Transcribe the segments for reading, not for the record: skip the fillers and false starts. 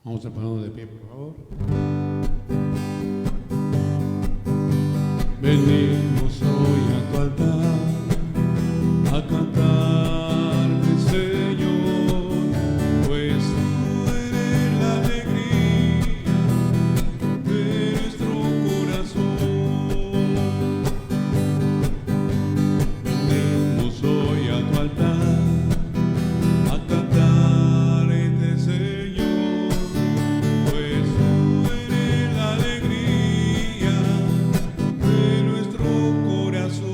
Vamos a ponernos de pie, por favor. Venimos hoy a tu altar a cantarte, Señor, pues tú eres la alegría de nuestro corazón. Venimos hoy a tu altar a cantarte, Señor, pues tú eres la alegría de nuestro corazón.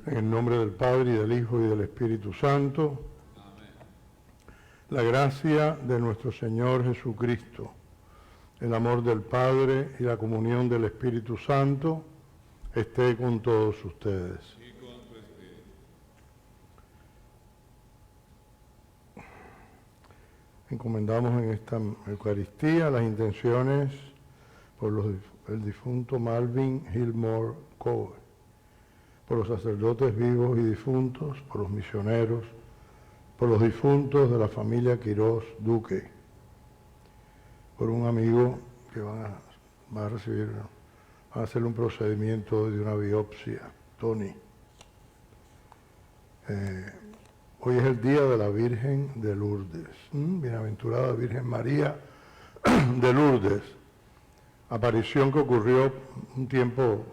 En el nombre del Padre, y del Hijo, y del Espíritu Santo. Amén. La gracia de nuestro Señor Jesucristo, el amor del Padre y la comunión del Espíritu Santo esté con todos ustedes. Y con tu espíritu. Encomendamos en esta Eucaristía las intenciones por el difunto Malvin Gilmore Coe, por los sacerdotes vivos y difuntos, por los misioneros, por los difuntos de la familia Quirós Duque, por un amigo que va a hacerle un procedimiento de una biopsia, Tony. Hoy es el día de la Virgen de Lourdes, Bienaventurada Virgen María de Lourdes, aparición que ocurrió un tiempo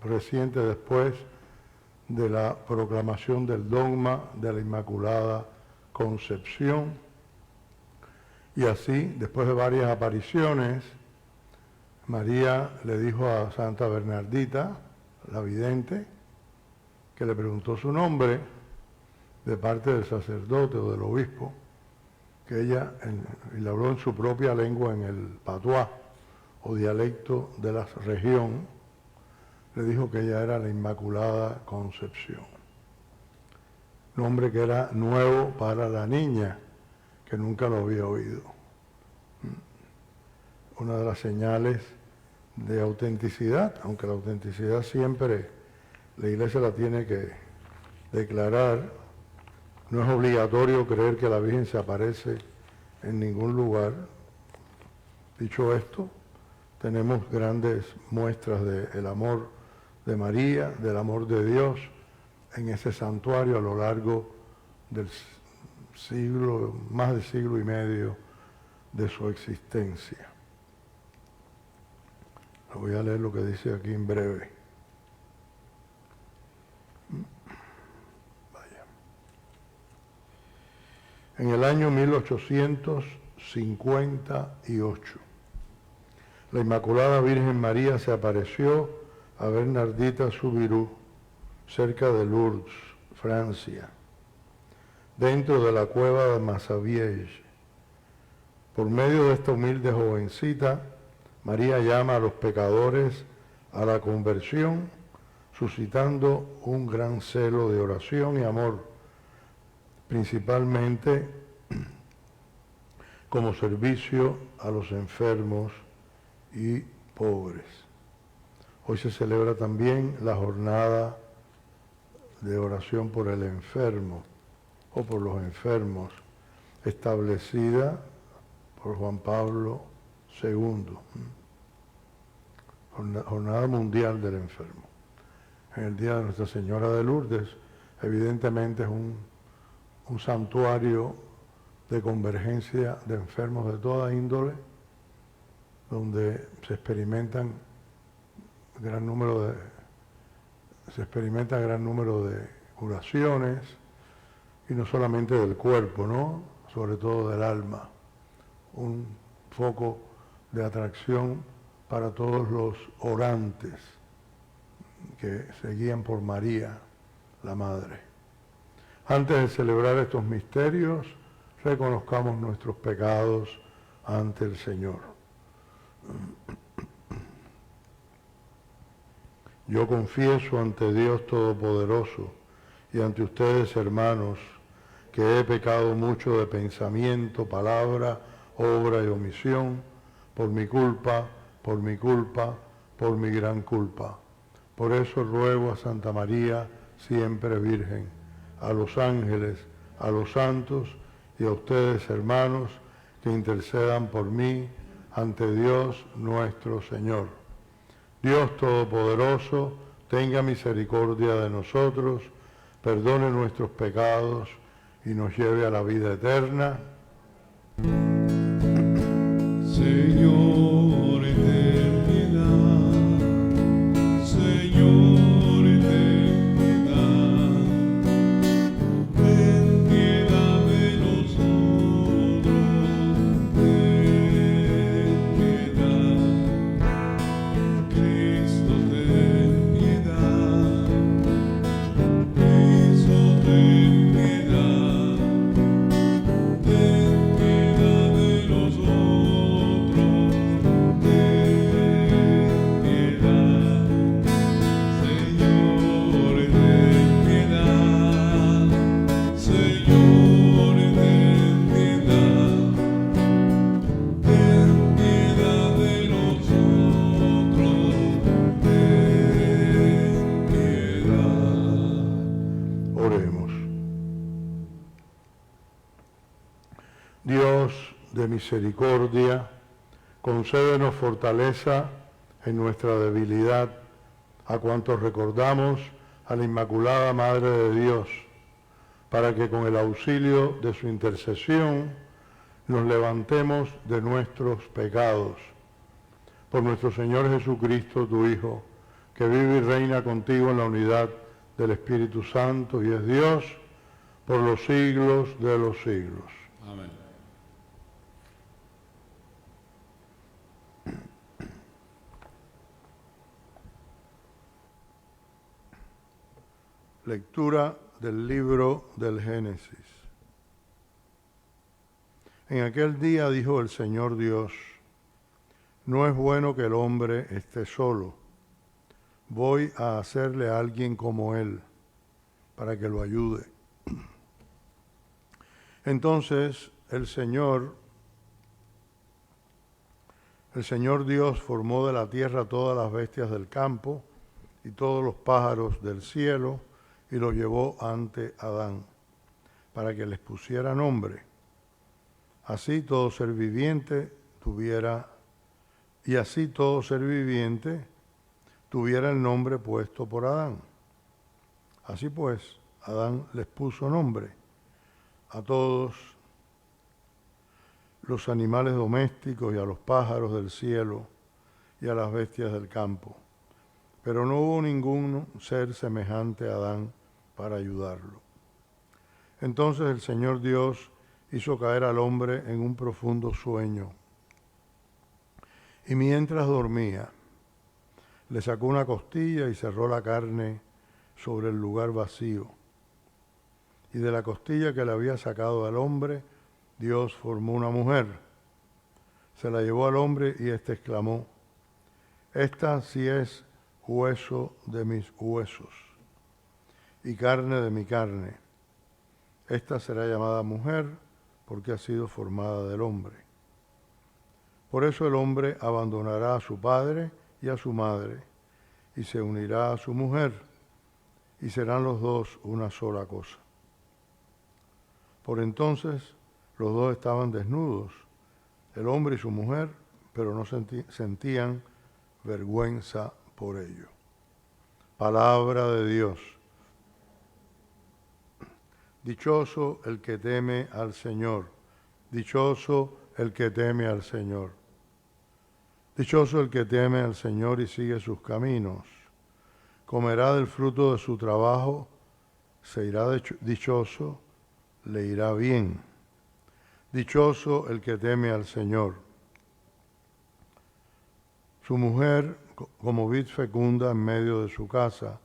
reciente después de la proclamación del dogma de la Inmaculada Concepción. Y así, después de varias apariciones, María le dijo a Santa Bernardita, la vidente, que le preguntó su nombre de parte del sacerdote o del obispo, que ella, y le habló en su propia lengua, en el patuá o dialecto de la región, le dijo que ella era la Inmaculada Concepción. Nombre que era nuevo para la niña, que nunca lo había oído. Una de las señales de autenticidad, aunque la autenticidad siempre la Iglesia la tiene que declarar, no es obligatorio creer que la Virgen se aparece en ningún lugar. Dicho esto, tenemos grandes muestras del amor de María, del amor de Dios en ese santuario a lo largo del siglo, más de siglo y medio de su existencia. Voy a leer lo que dice aquí en breve. Vaya. En el año 1858, la Inmaculada Virgen María se apareció a Bernardita Soubirous, cerca de Lourdes, Francia, dentro de la cueva de Massabielle. Por medio de esta humilde jovencita, María llama a los pecadores a la conversión, suscitando un gran celo de oración y amor, principalmente como servicio a los enfermos y pobres. Hoy se celebra también la jornada de oración por el enfermo o por los enfermos, establecida por Juan Pablo II, Jornada Mundial del Enfermo. En el Día de Nuestra Señora de Lourdes, evidentemente es un santuario de convergencia de enfermos de toda índole, donde se experimenta gran número de curaciones, y no solamente del cuerpo, ¿no? Sobre todo del alma, un foco de atracción para todos los orantes que se guían por María, la Madre. Antes de celebrar estos misterios, reconozcamos nuestros pecados ante el Señor. Yo confieso ante Dios Todopoderoso y ante ustedes, hermanos, que he pecado mucho de pensamiento, palabra, obra y omisión, por mi culpa, por mi gran culpa. Por eso ruego a Santa María, siempre Virgen, a los ángeles, a los santos y a ustedes, hermanos, que intercedan por mí ante Dios nuestro Señor. Dios Todopoderoso, tenga misericordia de nosotros, perdone nuestros pecados y nos lleve a la vida eterna. Señor, ten piedad. Señor, ten piedad. Ten piedad de nosotros. Ten piedad. Cristo, ten piedad. Cristo, ten piedad. Ten piedad de nosotros. Ten piedad. Señor, ten piedad. Señor, ten piedad. Ten piedad de nosotros. Ten piedad. Oremos. Dios de misericordia, concédenos fortaleza en nuestra debilidad, a cuantos recordamos a la Inmaculada Madre de Dios, para que con el auxilio de su intercesión nos levantemos de nuestros pecados. Por nuestro Señor Jesucristo, tu Hijo, que vive y reina contigo en la unidad del Espíritu Santo y es Dios por los siglos de los siglos. Amén. Lectura del libro del Génesis. En aquel día dijo el Señor Dios: no es bueno que el hombre esté solo. Voy a hacerle a alguien como él, para que lo ayude. Entonces el Señor Dios formó de la tierra todas las bestias del campo y todos los pájaros del cielo, y los llevó ante Adán, para que les pusiera nombre. Así todo ser viviente tuviera el nombre puesto por Adán. Así pues, Adán les puso nombre a todos los animales domésticos y a los pájaros del cielo y a las bestias del campo. Pero no hubo ningún ser semejante a Adán para ayudarlo. Entonces el Señor Dios hizo caer al hombre en un profundo sueño. Y mientras dormía, le sacó una costilla y cerró la carne sobre el lugar vacío. Y de la costilla que le había sacado al hombre, Dios formó una mujer. Se la llevó al hombre y éste exclamó: esta sí es hueso de mis huesos y carne de mi carne. Esta será llamada mujer porque ha sido formada del hombre. Por eso el hombre abandonará a su padre y a su madre y se unirá a su mujer, y serán los dos una sola cosa. Por entonces los dos estaban desnudos, el hombre y su mujer, pero no sentían vergüenza por ello. Palabra de Dios. Dichoso el que teme al Señor, dichoso el que teme al Señor. Dichoso el que teme al Señor y sigue sus caminos. Comerá del fruto de su trabajo, se irá dichoso, le irá bien. Dichoso el que teme al Señor. Su mujer como vid fecunda en medio de su casa,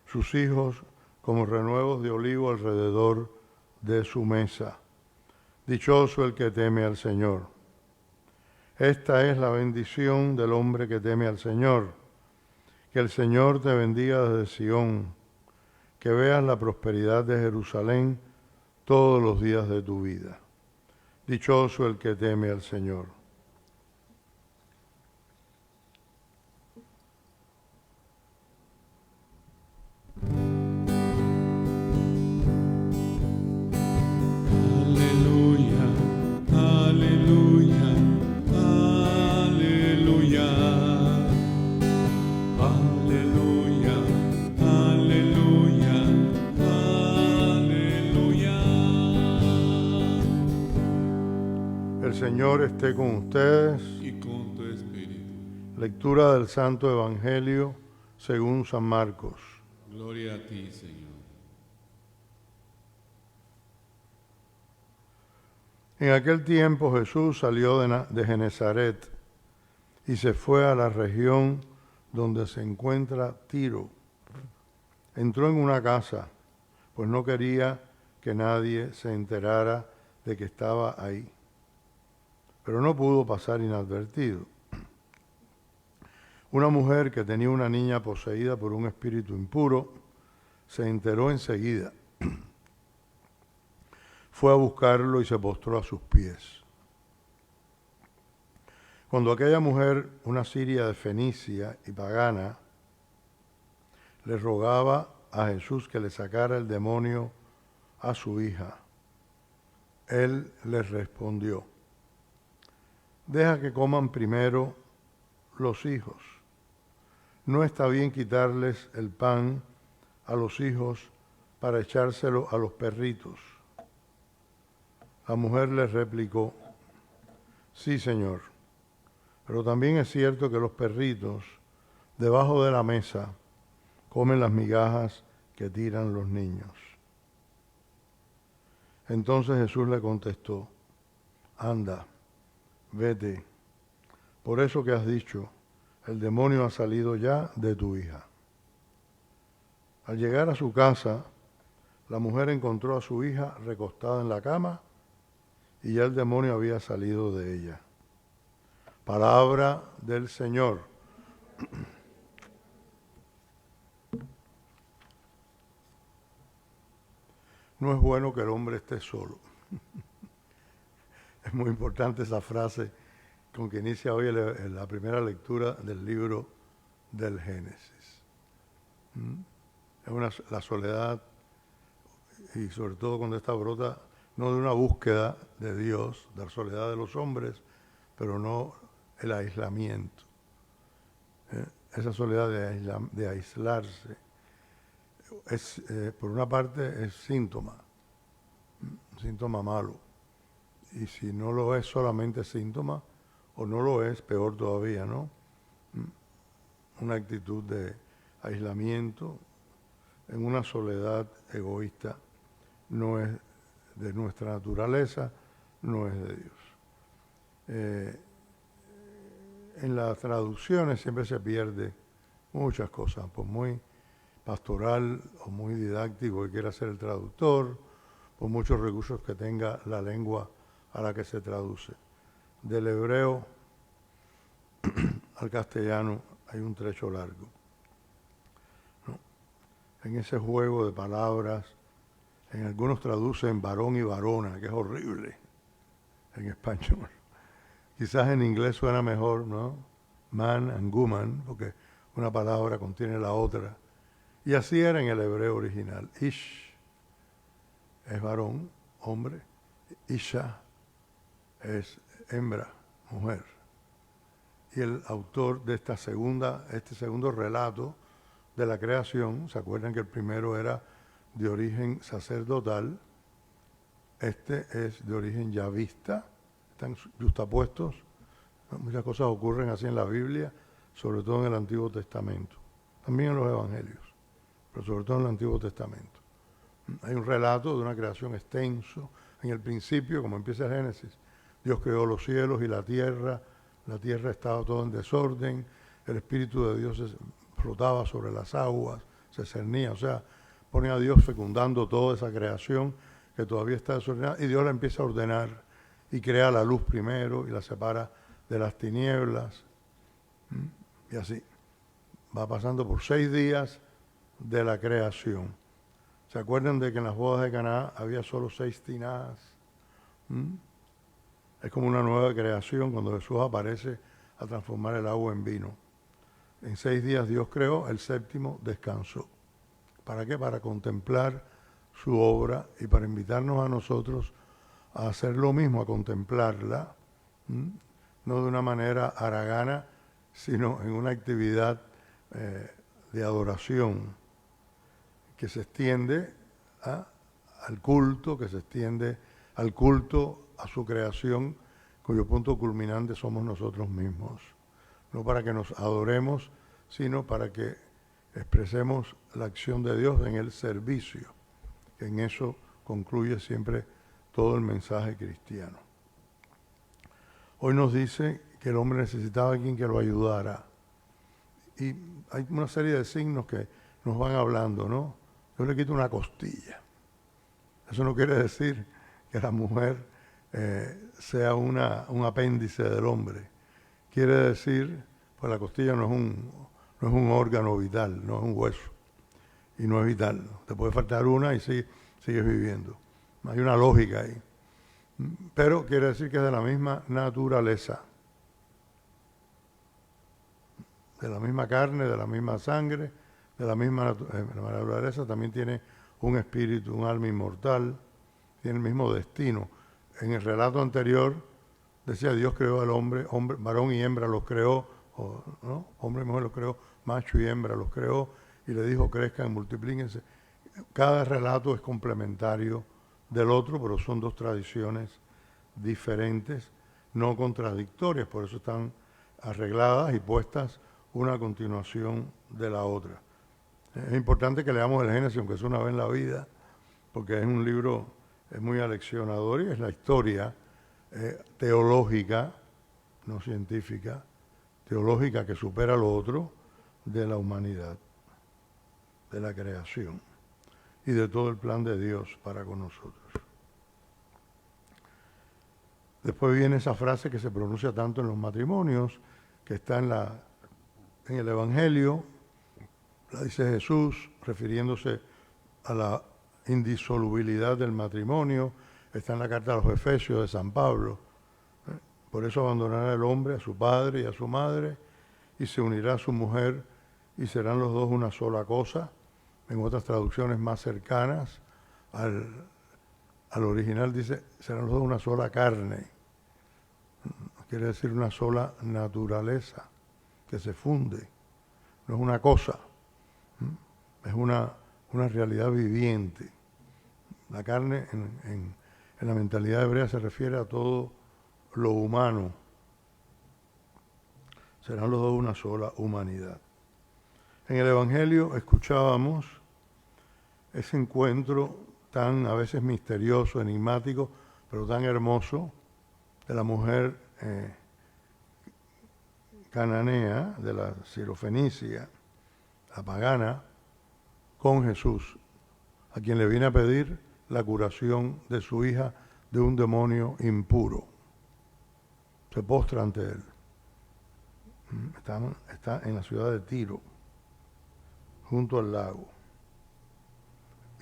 sus hijos como renuevos de olivo alrededor de su mesa. Dichoso el que teme al Señor. Esta es la bendición del hombre que teme al Señor. Que el Señor te bendiga desde Sión, que veas la prosperidad de Jerusalén todos los días de tu vida. Dichoso el que teme al Señor. Aleluya. Señor esté con ustedes. y con tu espíritu. Lectura del Santo Evangelio según San Marcos. Gloria a ti, Señor. En aquel tiempo Jesús salió de Genezaret y se fue a la región donde se encuentra Tiro. Entró en una casa, pues no quería que nadie se enterara de que estaba ahí. Pero no pudo pasar inadvertido. Una mujer que tenía una niña poseída por un espíritu impuro se enteró enseguida. Fue a buscarlo y se postró a sus pies. Cuando aquella mujer, una siria de Fenicia y pagana, le rogaba a Jesús que le sacara el demonio a su hija, él les respondió: deja que coman primero los hijos. No está bien quitarles el pan a los hijos para echárselo a los perritos. La mujer le replicó: sí, Señor, pero también es cierto que los perritos debajo de la mesa comen las migajas que tiran los niños. Entonces Jesús le contestó: anda, vete, por eso que has dicho, el demonio ha salido ya de tu hija. Al llegar a su casa, la mujer encontró a su hija recostada en la cama y ya el demonio había salido de ella. Palabra del Señor. No es bueno que el hombre esté solo. Es muy importante esa frase con que inicia hoy la primera lectura del libro del Génesis. Es la soledad, y sobre todo cuando esta brota, no de una búsqueda de Dios, de la soledad de los hombres, pero no el aislamiento. Esa soledad de aislarse, es, por una parte es síntoma, un síntoma malo. Y si no lo es solamente síntoma, o no lo es, peor todavía, ¿no? Una actitud de aislamiento en una soledad egoísta no es de nuestra naturaleza, no es de Dios. En las traducciones siempre se pierde muchas cosas, por muy pastoral o muy didáctico que quiera ser el traductor, por muchos recursos que tenga la lengua a la que se traduce. Del hebreo al castellano hay un trecho largo, ¿no? En ese juego de palabras, en algunos traducen varón y varona, que es horrible en español. Quizás en inglés suena mejor, ¿no? Man and woman, porque una palabra contiene la otra. Y así era en el hebreo original. Ish es varón, hombre. Isha es hembra, mujer. Y el autor de este segundo relato de la creación, ¿se acuerdan que el primero era de origen sacerdotal? Este es de origen yavista, están justapuestos. Muchas cosas ocurren así en la Biblia, sobre todo en el Antiguo Testamento, también en los Evangelios, pero sobre todo en el Antiguo Testamento. Hay un relato de una creación extenso. En el principio, como empieza el Génesis, Dios creó los cielos y la tierra estaba todo en desorden, el Espíritu de Dios flotaba sobre las aguas, se cernía, o sea, pone a Dios fecundando toda esa creación que todavía está desordenada, y Dios la empieza a ordenar y crea la luz primero y la separa de las tinieblas, y así va pasando por 6 días de la creación. ¿Se acuerdan de que en las bodas de Caná había solo 6 tinajas? Es como una nueva creación cuando Jesús aparece a transformar el agua en vino. En 6 días Dios creó, el 7º descansó. ¿Para qué? Para contemplar su obra y para invitarnos a nosotros a hacer lo mismo, a contemplarla, no de una manera haragana, sino en una actividad de adoración que se extiende al culto, a su creación, cuyo punto culminante somos nosotros mismos. No para que nos adoremos, sino para que expresemos la acción de Dios en el servicio. Que en eso concluye siempre todo el mensaje cristiano. Hoy nos dice que el hombre necesitaba a alguien que lo ayudara. Y hay una serie de signos que nos van hablando, ¿no? Yo le quito una costilla. Eso no quiere decir que la mujer sea un apéndice del hombre. Quiere decir, pues la costilla no es un órgano vital, no es un hueso. Y no es vital. Te puede faltar una y sigues viviendo. Hay una lógica ahí. Pero quiere decir que es de la misma naturaleza. De la misma carne, de la misma sangre, de la misma naturaleza, también tiene un espíritu, un alma inmortal, tiene el mismo destino. En el relato anterior decía Dios creó al hombre, varón y hembra los creó, ¿no? Hombre y mujer los creó, macho y hembra los creó, y le dijo crezcan, multiplíquense. Cada relato es complementario del otro, pero son dos tradiciones diferentes, no contradictorias, por eso están arregladas y puestas una a continuación de la otra. Es importante que leamos el Génesis, aunque es una vez en la vida, porque es un libro muy aleccionador y es la historia teológica, no científica, teológica que supera lo otro de la humanidad, de la creación y de todo el plan de Dios para con nosotros. Después viene esa frase que se pronuncia tanto en los matrimonios, que está en el Evangelio, la dice Jesús, refiriéndose a la indisolubilidad del matrimonio, está en la carta a los Efesios de San Pablo. Por eso abandonará el hombre a su padre y a su madre, y se unirá a su mujer, y serán los dos una sola cosa. En otras traducciones más cercanas al original dice, serán los dos una sola carne. Quiere decir una sola naturaleza que se funde. No es una cosa, es una realidad viviente. La carne en la mentalidad hebrea se refiere a todo lo humano. Serán los dos una sola humanidad. En el Evangelio escuchábamos ese encuentro tan a veces misterioso, enigmático, pero tan hermoso, de la mujer cananea, de la Sirofenicia, la pagana, con Jesús, a quien le viene a pedir la curación de su hija de un demonio impuro. Se postra ante él. Está en la ciudad de Tiro, junto al lago.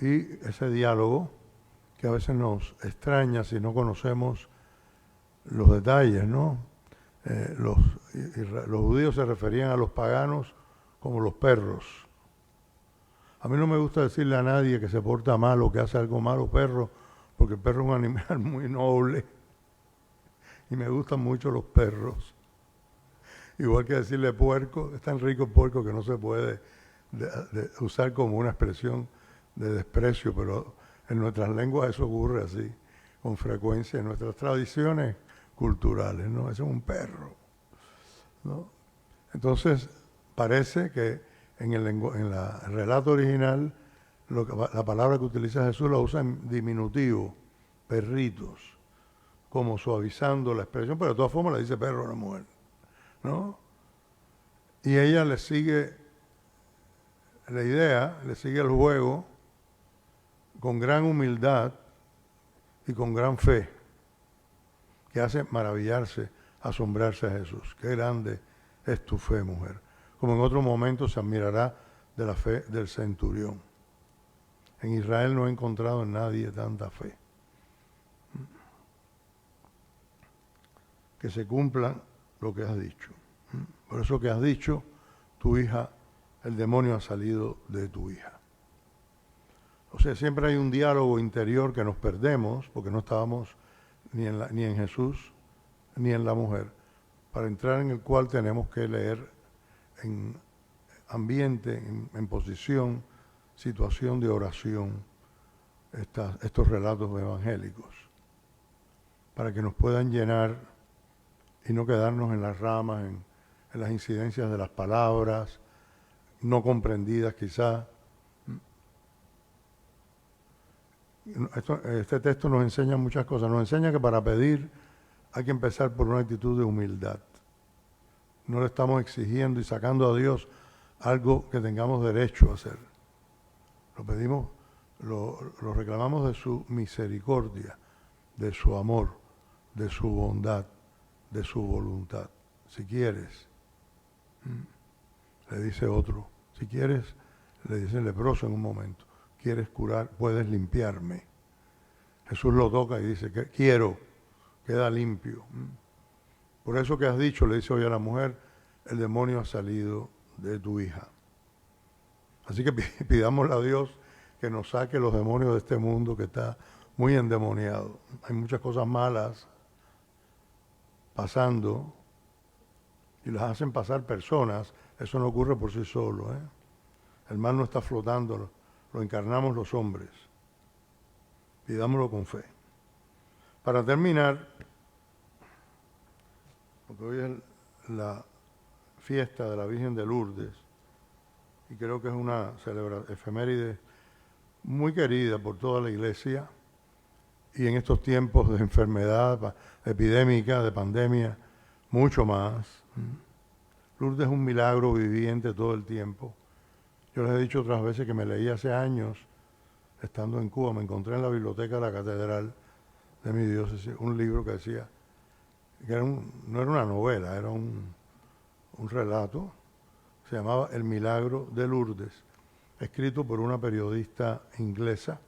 Y ese diálogo, que a veces nos extraña si no conocemos los detalles, ¿no? Los judíos se referían a los paganos como los perros. A mí no me gusta decirle a nadie que se porta mal o que hace algo malo perro, porque el perro es un animal muy noble y me gustan mucho los perros. Igual que decirle puerco, es tan rico el puerco que no se puede usar como una expresión de desprecio, pero en nuestras lenguas eso ocurre así, con frecuencia, en nuestras tradiciones culturales, ¿no? Ese es un perro, ¿no? Entonces, parece que en el relato original, la palabra que utiliza Jesús la usa en diminutivo, perritos, como suavizando la expresión, pero de todas formas le dice perro a la mujer, ¿no? Y ella le sigue la idea, le sigue el juego con gran humildad y con gran fe, que hace maravillarse, asombrarse a Jesús. Qué grande es tu fe, mujer. Como en otro momento se admirará de la fe del centurión. En Israel no he encontrado en nadie tanta fe. Que se cumpla lo que has dicho. Por eso que has dicho, tu hija, el demonio ha salido de tu hija. O sea, siempre hay un diálogo interior que nos perdemos, porque no estábamos ni en Jesús ni en la mujer, para entrar en el cual tenemos que leer en ambiente, en posición, situación de oración, estos relatos evangélicos, para que nos puedan llenar y no quedarnos en las ramas, en las incidencias de las palabras, no comprendidas quizás. Este texto nos enseña muchas cosas. Nos enseña que para pedir hay que empezar por una actitud de humildad. No le estamos exigiendo y sacando a Dios algo que tengamos derecho a hacer. Lo pedimos, lo reclamamos de su misericordia, de su amor, de su bondad, de su voluntad. Si quieres, le dice otro, si quieres, le dice el leproso en un momento, quieres curar, puedes limpiarme. Jesús lo toca y dice, quiero, queda limpio. Por eso que has dicho, le dice hoy a la mujer, el demonio ha salido de tu hija. Así que pidámosle a Dios que nos saque los demonios de este mundo que está muy endemoniado. Hay muchas cosas malas pasando y las hacen pasar personas. Eso no ocurre por sí solo. El mal no está flotando, lo encarnamos los hombres. Pidámoslo con fe. Para terminar, porque hoy es la fiesta de la Virgen de Lourdes, y creo que es una efeméride muy querida por toda la Iglesia, y en estos tiempos de enfermedad epidémica, de pandemia, mucho más. Lourdes es un milagro viviente todo el tiempo. Yo les he dicho otras veces que me leí hace años, estando en Cuba, me encontré en la biblioteca de la catedral de mi diócesis un libro que decía, que no era una novela, era un relato, se llamaba El milagro de Lourdes, escrito por una periodista inglesa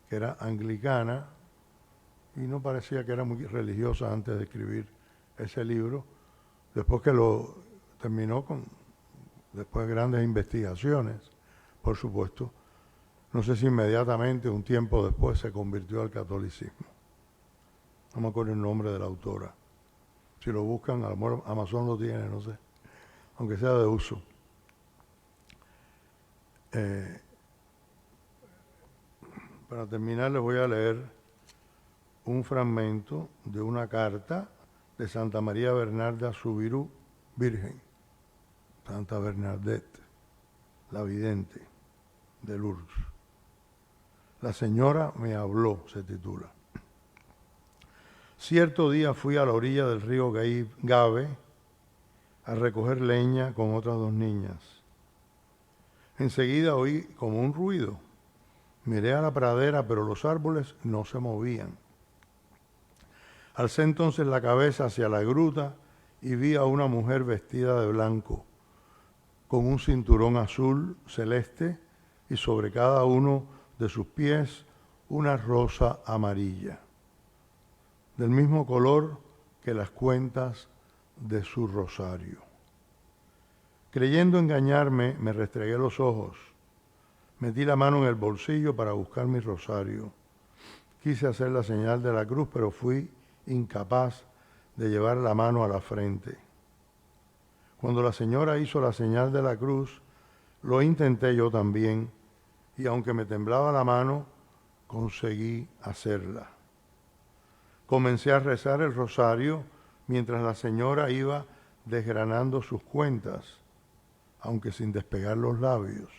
que era anglicana y no parecía que era muy religiosa antes de escribir ese libro. Después que lo terminó después de grandes investigaciones, por supuesto, no sé si inmediatamente, un tiempo después, se convirtió al catolicismo. No me acuerdo el nombre de la autora. Si lo buscan, a lo mejor Amazon lo tiene, no sé, aunque sea de uso. Para terminar, les voy a leer un fragmento de una carta de Santa María Bernarda Subirú, Virgen, Santa Bernadette, la vidente de Lourdes. La señora me habló, se titula. Cierto día fui a la orilla del río Gave a recoger leña con otras dos niñas. Enseguida oí como un ruido. Miré a la pradera, pero los árboles no se movían. Alcé entonces la cabeza hacia la gruta y vi a una mujer vestida de blanco, con un cinturón azul celeste y sobre cada uno de sus pies una rosa amarilla, del mismo color que las cuentas de su rosario. Creyendo engañarme, me restregué los ojos, metí la mano en el bolsillo para buscar mi rosario. Quise hacer la señal de la cruz, pero fui incapaz de llevar la mano a la frente. Cuando la señora hizo la señal de la cruz, lo intenté yo también, y aunque me temblaba la mano, conseguí hacerla. Comencé a rezar el rosario mientras la señora iba desgranando sus cuentas, aunque sin despegar los labios.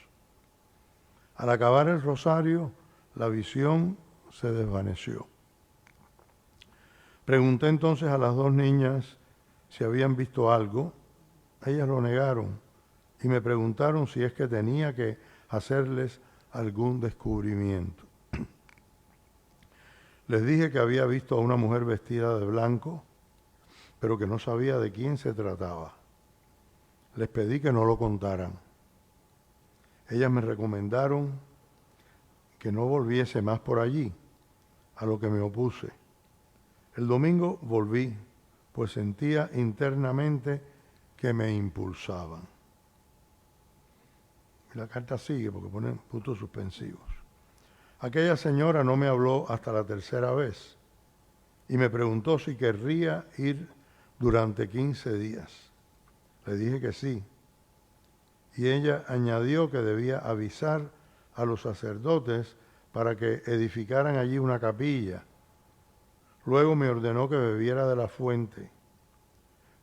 Al acabar el rosario, la visión se desvaneció. Pregunté entonces a las dos niñas si habían visto algo. Ellas lo negaron y me preguntaron si es que tenía que hacerles algún descubrimiento. Les dije que había visto a una mujer vestida de blanco, pero que no sabía de quién se trataba. Les pedí que no lo contaran. Ellas me recomendaron que no volviese más por allí, a lo que me opuse. El domingo volví, pues sentía internamente que me impulsaban. Y la carta sigue porque pone puntos suspensivos. Aquella señora no me habló hasta la tercera vez y me preguntó si querría ir durante 15 días. Le dije que sí. Y ella añadió que debía avisar a los sacerdotes para que edificaran allí una capilla. Luego me ordenó que bebiera de la fuente.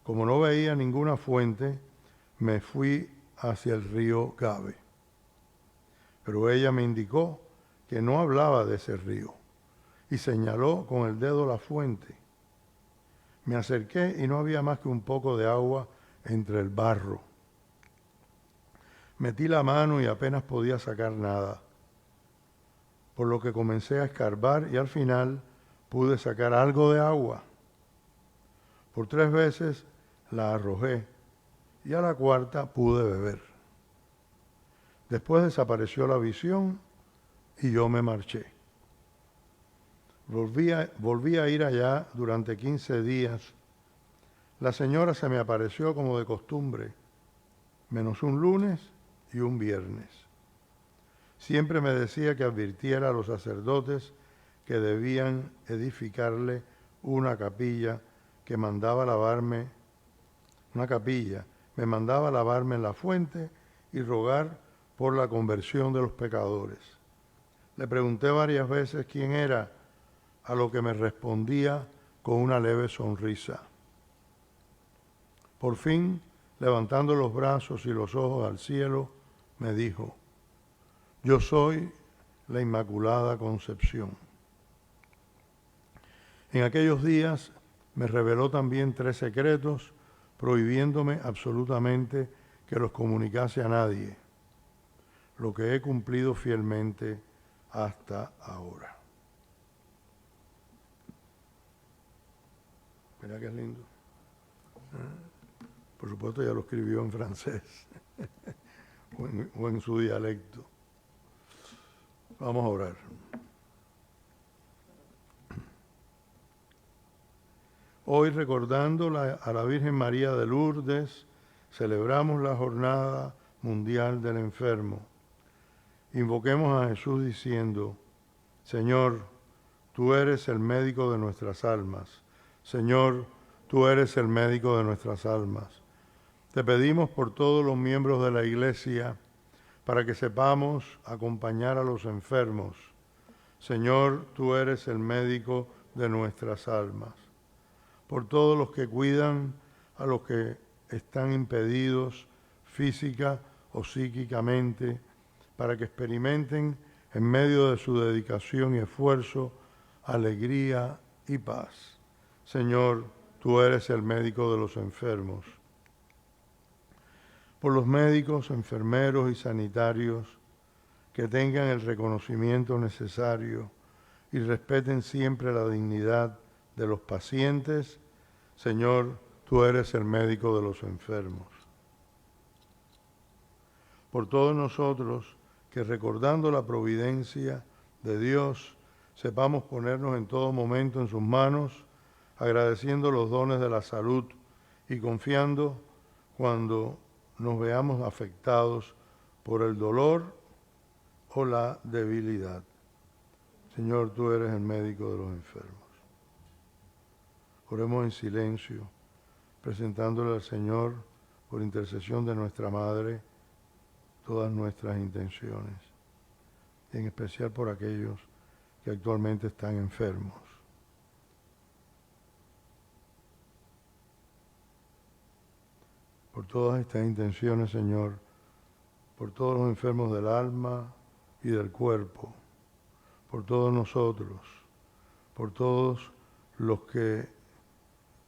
Como no veía ninguna fuente, me fui hacia el río Gabe. Pero ella me indicó que no hablaba de ese río y señaló con el dedo la fuente. Me acerqué y no había más que un poco de agua entre el barro. Metí la mano y apenas podía sacar nada, por lo que comencé a escarbar y al final pude sacar algo de agua. Por 3 veces la arrojé y a la cuarta pude beber. Después desapareció la visión y yo me marché. Volví a ir allá durante 15 días. La señora se me apareció como de costumbre, menos un lunes y un viernes. Siempre me decía que advirtiera a los sacerdotes que debían edificarle una capilla que mandaba lavarme, me mandaba lavarme en la fuente y rogar por la conversión de los pecadores. Le pregunté varias veces quién era, a lo que me respondía con una leve sonrisa. Por fin, levantando los brazos y los ojos al cielo, me dijo: yo soy la Inmaculada Concepción. En aquellos días me reveló también 3 secretos, prohibiéndome absolutamente que los comunicase a nadie, lo que he cumplido fielmente hasta ahora. Mira qué lindo. Por supuesto ya lo escribió en francés o en su dialecto. Vamos a orar. Hoy, recordando a la Virgen María de Lourdes, celebramos la Jornada Mundial del Enfermo. Invoquemos a Jesús diciendo: Señor, tú eres el médico de nuestras almas. Señor, tú eres el médico de nuestras almas. Te pedimos por todos los miembros de la Iglesia, para que sepamos acompañar a los enfermos. Señor, tú eres el médico de nuestras almas. Por todos los que cuidan a los que están impedidos física o psíquicamente, para que experimenten en medio de su dedicación y esfuerzo alegría y paz. Señor, tú eres el médico de los enfermos. Por los médicos, enfermeros y sanitarios que tengan el reconocimiento necesario y respeten siempre la dignidad de los pacientes. Señor, tú eres el médico de los enfermos. Por todos nosotros que, recordando la providencia de Dios, sepamos ponernos en todo momento en sus manos, agradeciendo los dones de la salud y confiando cuando nos veamos afectados por el dolor o la debilidad. Señor, tú eres el médico de los enfermos. Oremos en silencio, presentándole al Señor, por intercesión de nuestra Madre, todas nuestras intenciones, y en especial por aquellos que actualmente están enfermos. Por todas estas intenciones, Señor, por todos los enfermos del alma y del cuerpo, por todos nosotros, por todos los que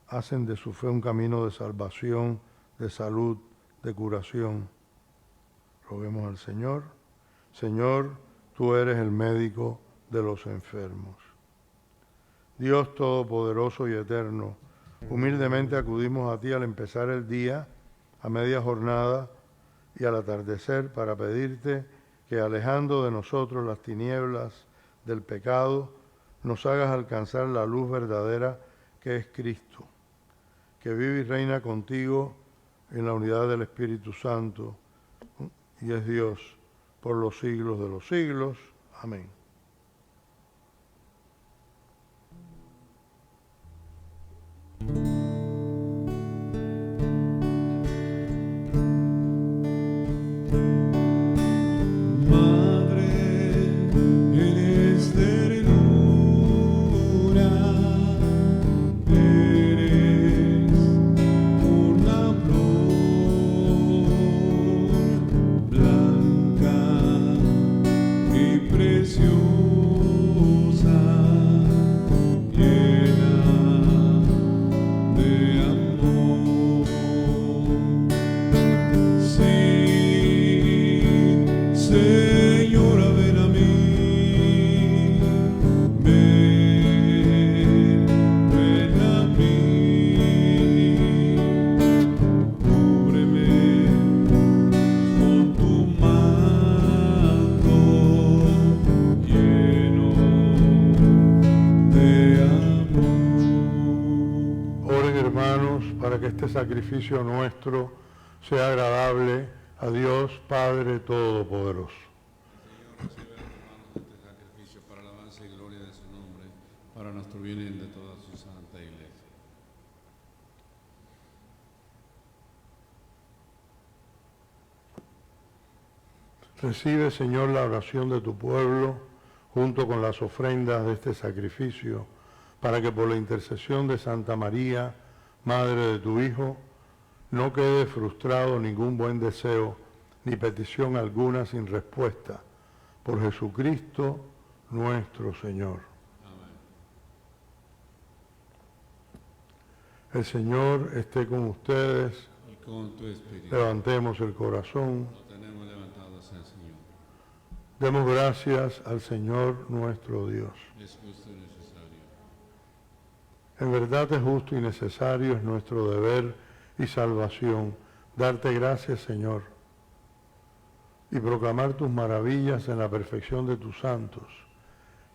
hacen de su fe un camino de salvación, de salud, de curación. Roguemos al Señor. Señor, tú eres el médico de los enfermos. Dios Todopoderoso y Eterno, humildemente acudimos a ti al empezar el día, a media jornada y al atardecer, para pedirte que, alejando de nosotros las tinieblas del pecado, nos hagas alcanzar la luz verdadera que es Cristo, que vive y reina contigo en la unidad del Espíritu Santo y es Dios por los siglos de los siglos. Amén. este sacrificio nuestro sea agradable a Dios Padre Todopoderoso. El Señor recibe de tus manos este sacrificio para alabanza y gloria de su nombre, para nuestro bien y de toda su santa iglesia. Recibe, Señor, la oración de tu pueblo junto con las ofrendas de este sacrificio, para que por la intercesión de Santa María, Madre de tu Hijo, no quede frustrado ningún buen deseo ni petición alguna sin respuesta. Por Jesucristo nuestro Señor. Amén. El Señor esté con ustedes. Y con tu espíritu. Levantemos el corazón. Lo tenemos levantado hacia el Señor. Demos gracias al Señor nuestro Dios. Es justo y necesario. En verdad es justo y necesario, es nuestro deber y salvación darte gracias, Señor, y proclamar tus maravillas en la perfección de tus santos,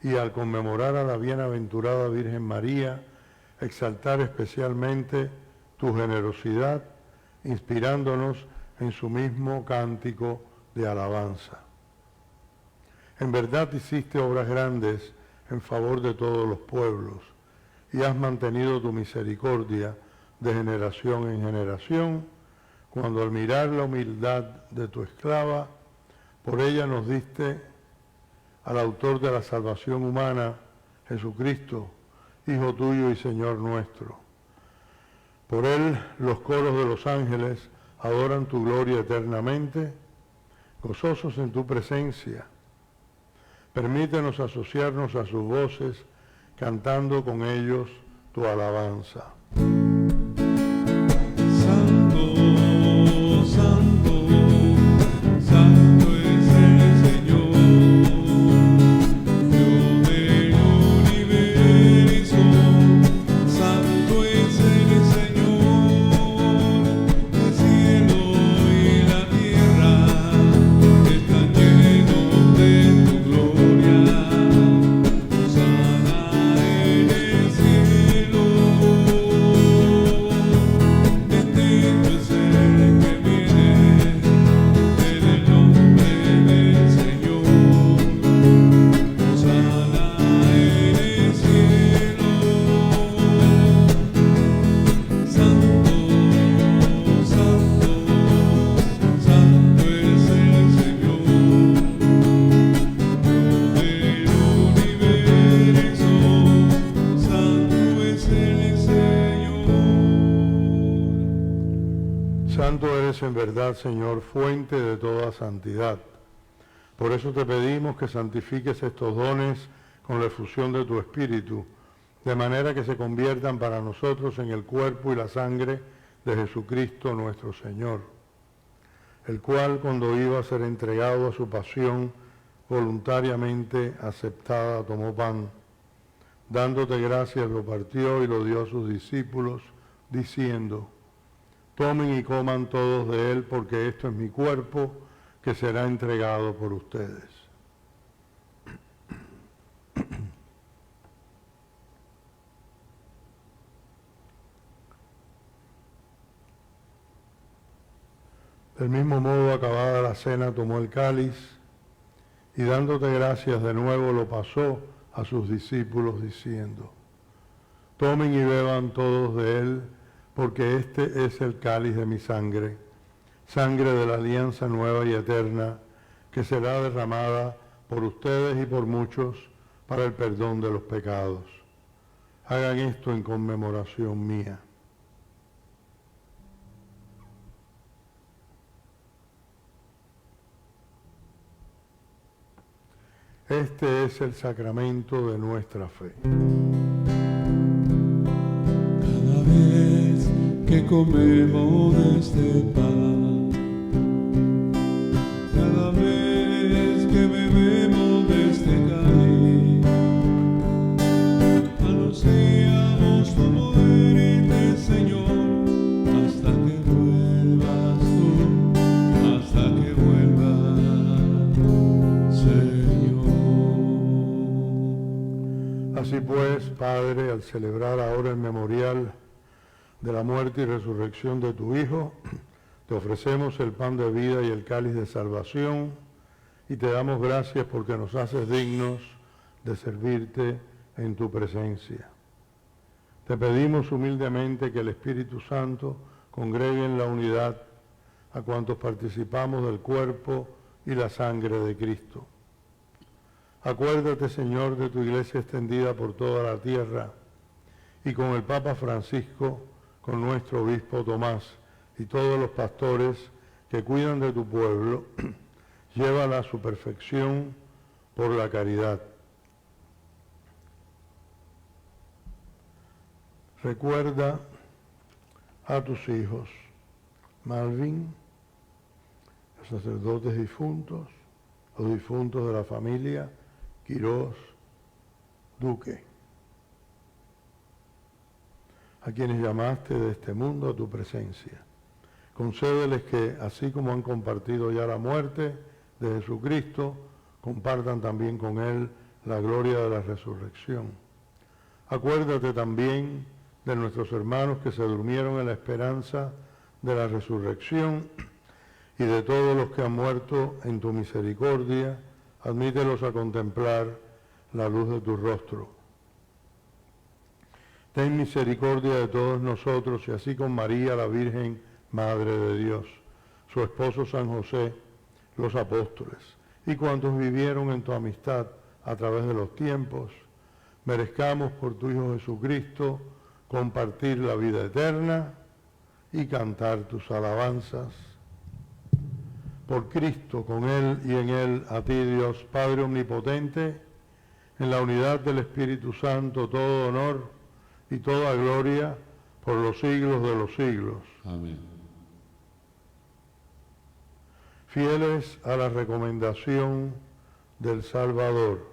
y al conmemorar a la bienaventurada Virgen María, exaltar especialmente tu generosidad, inspirándonos en su mismo cántico de alabanza. En verdad hiciste obras grandes en favor de todos los pueblos, y has mantenido tu misericordia de generación en generación, cuando al mirar la humildad de tu esclava, por ella nos diste al autor de la salvación humana, Jesucristo, Hijo tuyo y Señor nuestro. Por él los coros de los ángeles adoran tu gloria eternamente, gozosos en tu presencia. Permítenos asociarnos a sus voces, cantando con ellos tu alabanza. En verdad, Señor, fuente de toda santidad. Por eso te pedimos que santifiques estos dones con la efusión de tu Espíritu, de manera que se conviertan para nosotros en el cuerpo y la sangre de Jesucristo nuestro Señor, el cual, cuando iba a ser entregado a su pasión, voluntariamente aceptada, tomó pan. Dándote gracias, lo partió y lo dio a sus discípulos, diciendo: tomen y coman todos de él, porque esto es mi cuerpo, que será entregado por ustedes. Del mismo modo, acabada la cena, tomó el cáliz y dándote gracias de nuevo lo pasó a sus discípulos diciendo: tomen y beban todos de él, porque este es el cáliz de mi sangre, sangre de la alianza nueva y eterna, que será derramada por ustedes y por muchos para el perdón de los pecados. Hagan esto en conmemoración mía. Este es el sacramento de nuestra fe. Cada vez que comemos de este pan, cada vez que bebemos de este cáliz, anunciamos tu muerte, Señor, hasta que vuelvas tú, hasta que vuelvas, Señor. Así pues, Padre, al celebrar ahora el memorial de la muerte y resurrección de tu Hijo, te ofrecemos el pan de vida y el cáliz de salvación, y te damos gracias porque nos haces dignos de servirte en tu presencia. Te pedimos humildemente que el Espíritu Santo congregue en la unidad a cuantos participamos del cuerpo y la sangre de Cristo. Acuérdate, Señor, de tu iglesia extendida por toda la tierra, y con el Papa Francisco, con nuestro obispo Tomás y todos los pastores que cuidan de tu pueblo, llévala a su perfección por la caridad. Recuerda a tus hijos, Malvin, los sacerdotes difuntos, los difuntos de la familia Quirós Duque, a quienes llamaste de este mundo a tu presencia. Concédeles que, así como han compartido ya la muerte de Jesucristo, compartan también con Él la gloria de la resurrección. Acuérdate también de nuestros hermanos que se durmieron en la esperanza de la resurrección y de todos los que han muerto en tu misericordia, admítelos a contemplar la luz de tu rostro. Ten misericordia de todos nosotros y así con María, la Virgen, Madre de Dios, su esposo San José, los apóstoles y cuantos vivieron en tu amistad a través de los tiempos, merezcamos por tu Hijo Jesucristo compartir la vida eterna y cantar tus alabanzas. Por Cristo, con Él y en Él, a ti Dios, Padre Omnipotente, en la unidad del Espíritu Santo, todo honor y toda gloria por los siglos de los siglos. Amén. Fieles a la recomendación del Salvador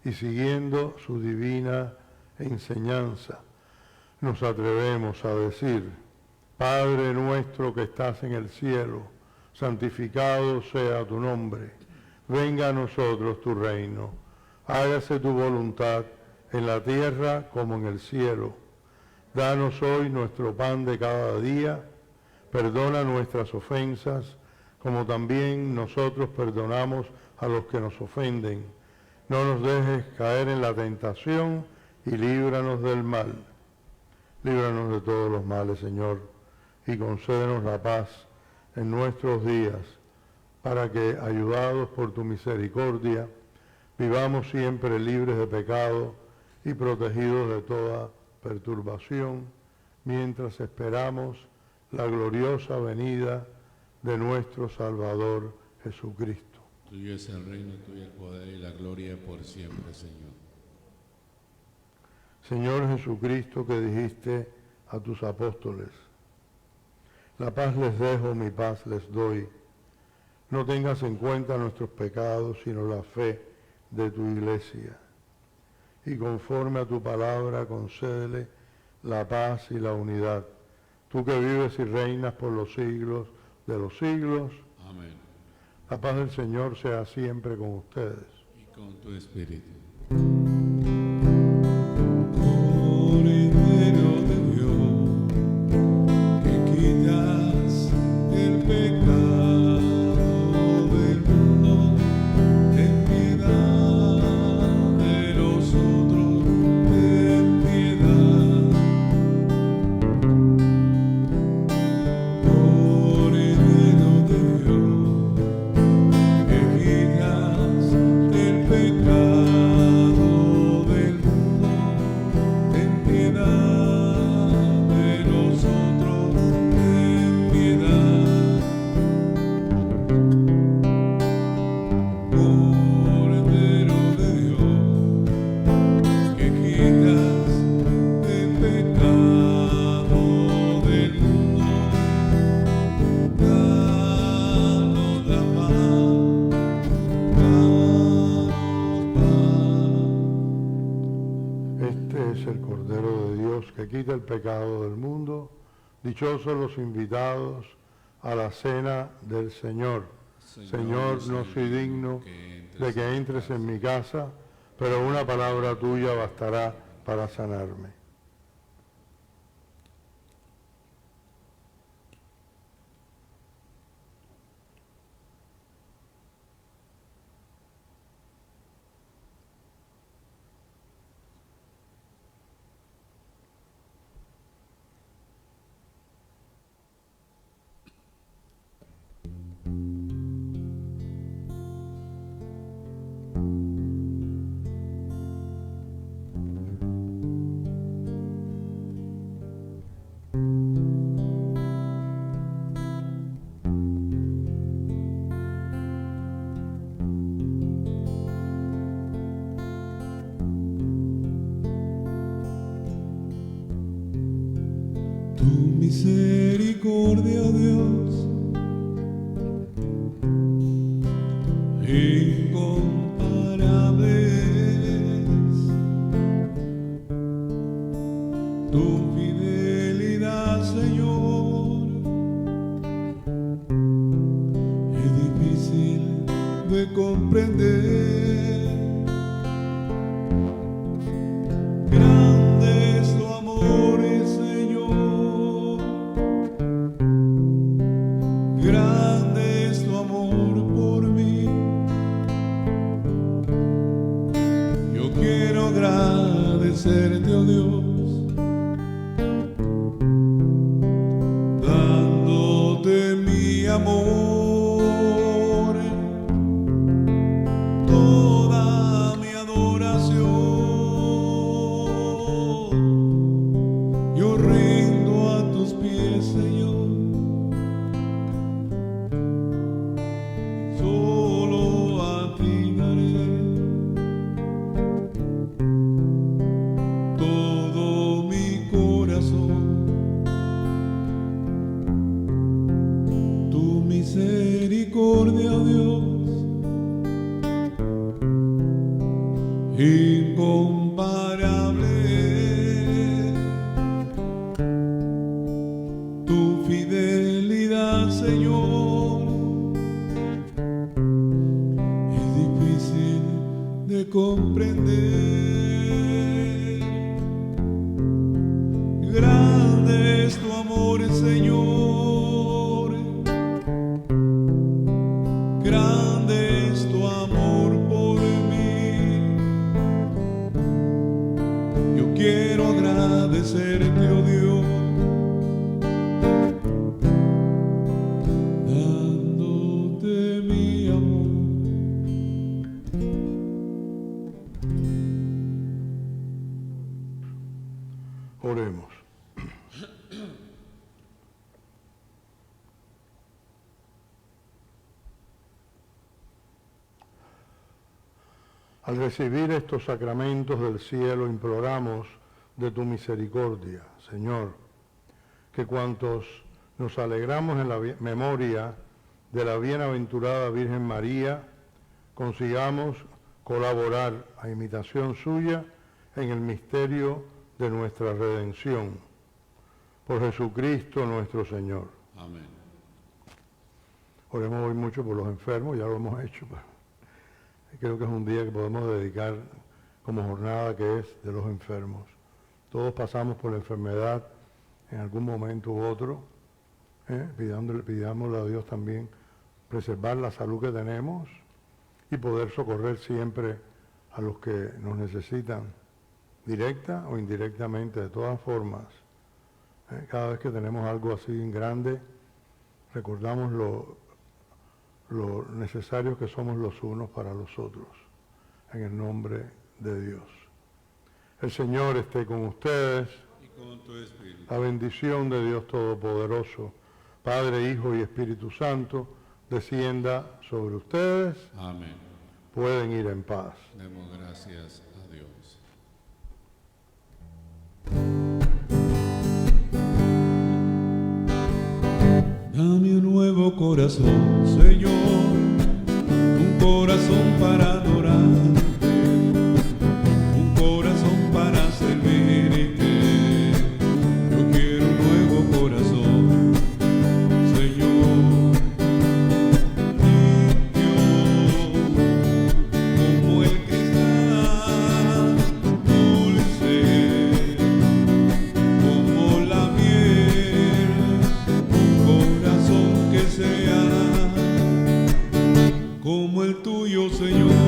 y siguiendo su divina enseñanza, nos atrevemos a decir: Padre nuestro que estás en el cielo, santificado sea tu nombre. Venga a nosotros tu reino. Hágase tu voluntad en la tierra como en el cielo. Danos hoy nuestro pan de cada día. Perdona nuestras ofensas, como también nosotros perdonamos a los que nos ofenden. No nos dejes caer en la tentación y líbranos del mal. Líbranos de todos los males, Señor, y concédenos la paz en nuestros días, para que, ayudados por tu misericordia, vivamos siempre libres de pecado y protegidos de toda perturbación, mientras esperamos la gloriosa venida de nuestro Salvador Jesucristo. Tuyo es el reino, tuyo el poder y la gloria por siempre, Señor. Señor Jesucristo, que dijiste a tus apóstoles: la paz les dejo, mi paz les doy. No tengas en cuenta nuestros pecados, sino la fe de tu iglesia. Y conforme a tu palabra, concédele la paz y la unidad. Tú que vives y reinas por los siglos de los siglos. Amén. La paz del Señor sea siempre con ustedes. Y con tu espíritu. Cordero de Dios, que quitas el pecado del mundo, ten piedad de nosotros, ten piedad. Cordero de Dios, que quitas el pecado del mundo, ten piedad de nosotros, ten piedad. Cordero de Dios, que quitas el pecado del mundo, danos la paz, danos paz. Este es el Cordero de Dios que quita el pecado del mundo. Dichosos los invitados a la cena del Señor. Señor, no soy digno de que entres en mi casa, pero una palabra tuya bastará para sanarme. Tu misericordia, oh Dios, incomparable es. Tu fidelidad, Señor, es difícil de comprender. Grande es tu amor, Señor. Grande es tu amor por mí. Yo quiero agradecerte, oh Dios, dándote mi amor, toda mi adoración. Yo rindo a tus pies, Señor. Solo a ti daré todo mi corazón. Tu misericordia, oh Dios, incomparable. Tu fidelidad, Señor, es difícil de comprender. Grande es tu amor, Señor. Grande es tu amor por mí. Yo quiero agradecerte, oh Dios, dándote mi amor. Oremos. Al recibir estos sacramentos del cielo, imploramos de tu misericordia, Señor, que cuantos nos alegramos en la memoria de la bienaventurada Virgen María, consigamos colaborar a imitación suya en el misterio de nuestra redención. Por Jesucristo nuestro Señor. Amén. Oremos hoy mucho por los enfermos, ya lo hemos hecho. Creo que es un día que podemos dedicar como jornada que es de los enfermos. Todos pasamos por la enfermedad en algún momento u otro. Pidámosle a Dios también preservar la salud que tenemos y poder socorrer siempre a los que nos necesitan, directa o indirectamente, de todas formas. Cada vez que tenemos algo así en grande, recordamos lo necesarios que somos los unos para los otros, en el nombre de Dios. El Señor esté con ustedes. Y con tu espíritu. La bendición de Dios Todopoderoso, Padre, Hijo y Espíritu Santo, descienda sobre ustedes. Amén. Pueden ir en paz. Demos gracias a Dios. Dame un nuevo corazón, Señor, un corazón para adorarte, un corazón para servirte. Yo quiero un nuevo corazón, Señor, limpio como el cristal, dulce como la miel. Corazón que sea como el tuyo, Señor.